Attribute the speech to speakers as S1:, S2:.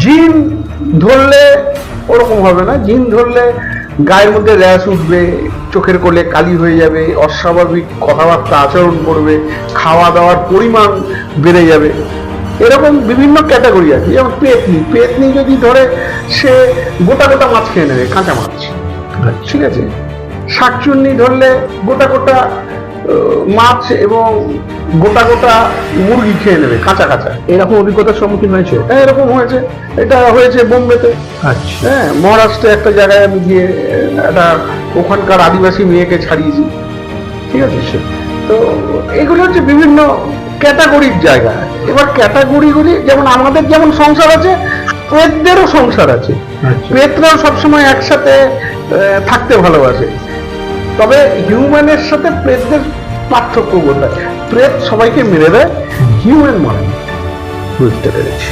S1: জিন ধরলে ওরকম হবে না। জিন ধরলে গায়ের মধ্যে র্যাশ উঠবে, চোখের কোলে কালি হয়ে যাবে, অস্বাভাবিক কথাবার্তা আচরণ করবে, খাওয়া দাওয়ার পরিমাণ বেড়ে যাবে। এরকম বিভিন্ন ক্যাটাগরি আছে। যেমন পেতনি, পেতনি যদি ধরে সে গোটা গোটা মাছ খেয়ে নেবে, কাঁচা মাছ, ঠিক আছে। শাকচুন্নি ধরলে গোটা গোটা মাছ এবং গোটা গোটা মুরগি খেয়ে নেবে, কাঁচা কাঁচা।
S2: এরকম অভিজ্ঞতার সম্মুখীন হয়েছে?
S1: হ্যাঁ, এরকম হয়েছে। এটা হয়েছে বোম্বেতে।
S2: আচ্ছা।
S1: হ্যাঁ, মহারাষ্ট্রে একটা জায়গায় আমি গিয়ে একটা ওখানকার আদিবাসী মেয়েকে ছাড়িয়েছি, ঠিক আছে। তো এগুলো হচ্ছে বিভিন্ন ক্যাটাগরির জায়গা। এবার ক্যাটাগরিগুলি যেমন আমাদের যেমন সংসার আছে, প্রেতদেরও সংসার আছে। প্রেতরাও সবসময় একসাথে থাকতে ভালোবাসে। তবে হিউম্যানের সাথে প্রেতদের পার্থক্য কোথায়? প্রেত সবাইকে মেরে দেয়, হিউম্যান মানে।
S2: বুঝতে পেরেছি।